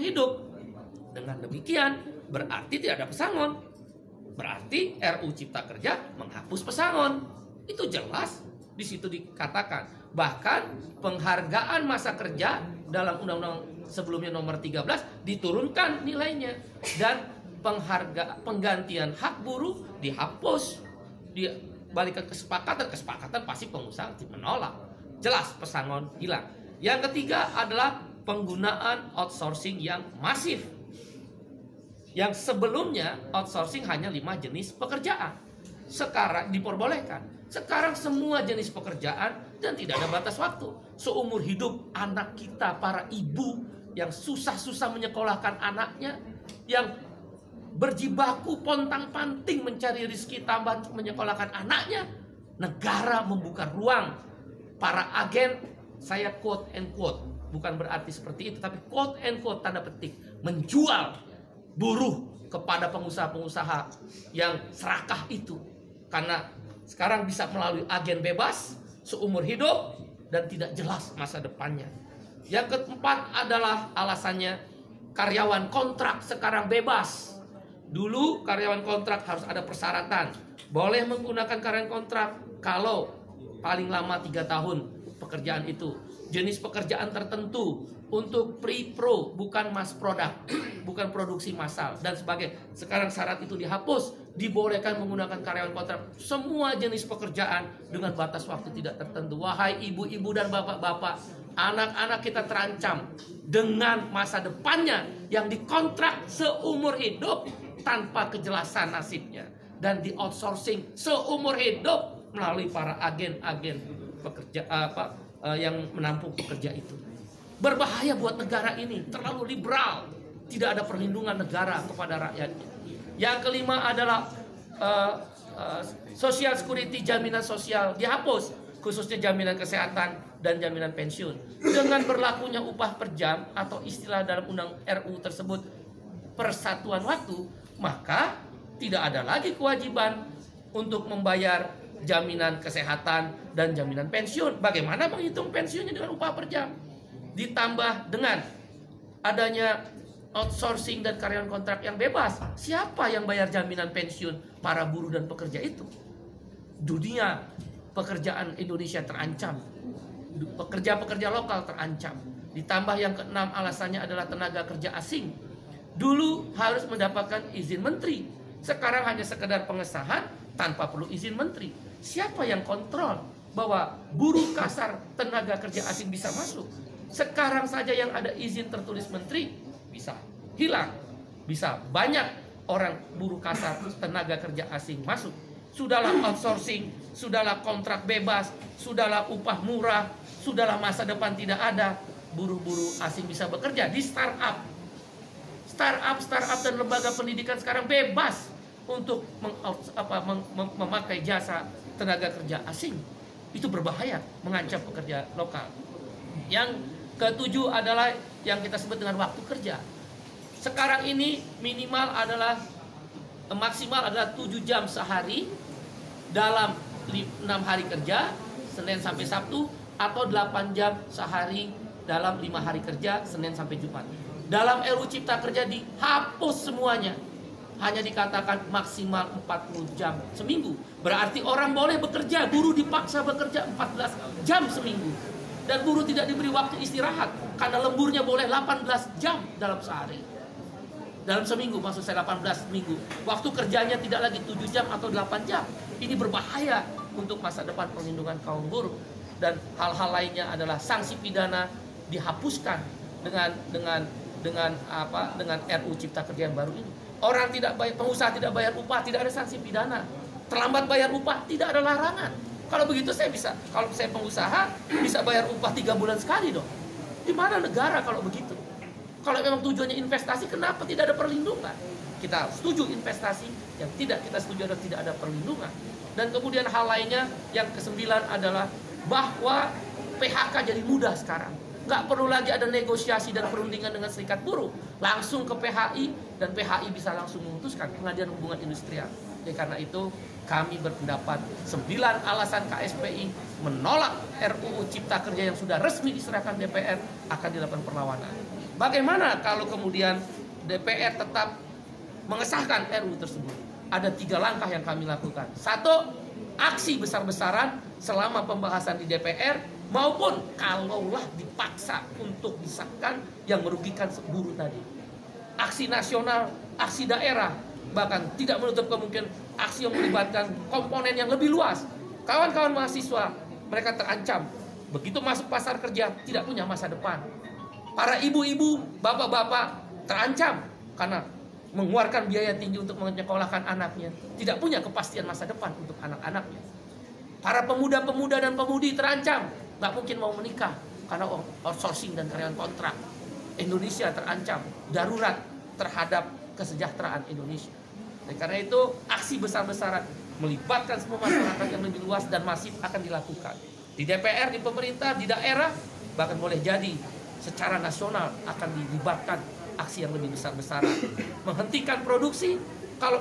hidup. Dengan demikian berarti tidak ada pesangon. Berarti RUU Cipta Kerja menghapus pesangon. Itu jelas di situ dikatakan. Bahkan penghargaan masa kerja dalam undang-undang sebelumnya nomor 13 diturunkan nilainya, dan penggantian hak buruh dihapus. Dibalikan kesepakatan pasti pengusaha menolak. Jelas pesangon hilang. Yang ketiga adalah penggunaan outsourcing yang masif. Yang sebelumnya outsourcing hanya 5 jenis pekerjaan, sekarang diperbolehkan. Sekarang semua jenis pekerjaan dan tidak ada batas waktu. Seumur hidup anak kita, para ibu yang susah-susah menyekolahkan anaknya, yang berjibaku pontang-panting mencari rezeki tambahan untuk menyekolahkan anaknya, negara membuka ruang. Para agen, saya quote and quote, bukan berarti seperti itu, tapi quote and quote tanda petik, menjual buruh kepada pengusaha-pengusaha yang serakah itu. Karena sekarang bisa melalui agen bebas seumur hidup dan tidak jelas masa depannya. Yang keempat adalah alasannya karyawan kontrak sekarang bebas. Dulu karyawan kontrak harus ada persyaratan. Boleh menggunakan karyawan kontrak kalau paling lama 3 tahun pekerjaan itu. Jenis pekerjaan tertentu, untuk pre-pro, bukan mass product, bukan produksi massal dan sebagainya. Sekarang syarat itu dihapus, dibolehkan menggunakan karyawan kontrak semua jenis pekerjaan dengan batas waktu tidak tertentu. Wahai ibu-ibu dan bapak-bapak, anak-anak kita terancam dengan masa depannya yang dikontrak seumur hidup tanpa kejelasan nasibnya dan di outsourcing seumur hidup melalui para agen-agen pekerja yang menampung pekerja itu. Berbahaya buat negara ini, terlalu liberal, tidak ada perlindungan negara kepada rakyatnya. Yang kelima adalah social security, jaminan sosial dihapus, khususnya jaminan kesehatan dan jaminan pensiun. Dengan berlakunya upah per jam atau istilah dalam undang RU tersebut persatuan waktu, maka tidak ada lagi kewajiban untuk membayar jaminan kesehatan dan jaminan pensiun. Bagaimana menghitung pensiunnya dengan upah per jam? Ditambah dengan adanya outsourcing dan karyawan kontrak yang bebas, siapa yang bayar jaminan pensiun para buruh dan pekerja itu? Dunia pekerjaan Indonesia terancam, pekerja-pekerja lokal terancam. Ditambah yang keenam alasannya adalah tenaga kerja asing. Dulu harus mendapatkan izin menteri, sekarang hanya sekedar pengesahan tanpa perlu izin menteri. Siapa yang kontrol bahwa buruh kasar tenaga kerja asing bisa masuk? Sekarang saja yang ada izin tertulis menteri bisa hilang, bisa banyak orang buruh kasar tenaga kerja asing masuk. Sudahlah outsourcing, sudahlah kontrak bebas, sudahlah upah murah, sudahlah masa depan tidak ada, buruh-buruh asing bisa bekerja di startup dan lembaga pendidikan sekarang bebas untuk memakai jasa tenaga kerja asing. Itu berbahaya, mengancam pekerja lokal. Yang ketujuh adalah yang kita sebut dengan waktu kerja. Sekarang ini maksimal adalah 7 jam sehari dalam 6 hari kerja, Senin sampai Sabtu, atau 8 jam sehari dalam 5 hari kerja, Senin sampai Jumat. Dalam RUU Cipta Kerja dihapus semuanya. Hanya dikatakan maksimal 40 jam seminggu. Berarti orang boleh bekerja, buruh dipaksa bekerja 14 jam seminggu. Dan buruh tidak diberi waktu istirahat, karena lemburnya boleh 18 jam dalam sehari. Dalam seminggu, maksud saya 18 minggu. Waktu kerjanya tidak lagi 7 jam atau 8 jam. Ini berbahaya untuk masa depan perlindungan kaum buruh. Dan hal-hal lainnya adalah sanksi pidana dihapuskan dengan RUU Cipta Kerja yang baru ini. Orang tidak bayar, pengusaha tidak bayar upah, tidak ada sanksi pidana. Terlambat bayar upah, tidak ada larangan. Kalau begitu kalau saya pengusaha bisa bayar upah 3 bulan sekali dong. Di mana negara kalau begitu? Kalau memang tujuannya investasi, kenapa tidak ada perlindungan? Kita setuju investasi, yang tidak kita setuju adalah tidak ada perlindungan. Dan kemudian hal lainnya yang kesembilan adalah bahwa PHK jadi mudah sekarang. Nggak perlu lagi ada negosiasi dan perundingan dengan serikat buruh. Langsung ke PHI dan PHI bisa langsung memutuskan Pengadilan Hubungan Industrial. Jadi karena itu kami berpendapat 9 alasan KSPI menolak RUU Cipta Kerja yang sudah resmi diserahkan DPR akan dilakukan perlawanan. Bagaimana kalau kemudian DPR tetap mengesahkan RUU tersebut? Ada 3 langkah yang kami lakukan. 1, aksi besar-besaran selama pembahasan di DPR, maupun kalaulah dipaksa untuk disahkan yang merugikan buruh tadi. Aksi nasional, aksi daerah, bahkan tidak menutup kemungkinan aksi yang melibatkan komponen yang lebih luas. Kawan-kawan mahasiswa, mereka terancam. Begitu masuk pasar kerja, tidak punya masa depan. Para ibu-ibu, bapak-bapak terancam karena mengeluarkan biaya tinggi untuk menyekolahkan anaknya, tidak punya kepastian masa depan untuk anak-anaknya. Para pemuda-pemuda dan pemudi terancam, nggak mungkin mau menikah karena outsourcing dan karyawan kontrak. Indonesia terancam, darurat terhadap kesejahteraan Indonesia. Dan karena itu aksi besar-besaran melibatkan semua masyarakat yang lebih luas dan masif akan dilakukan. Di DPR, di pemerintah, di daerah, bahkan boleh jadi secara nasional akan dilibatkan aksi yang lebih besar-besaran. Menghentikan produksi, kalau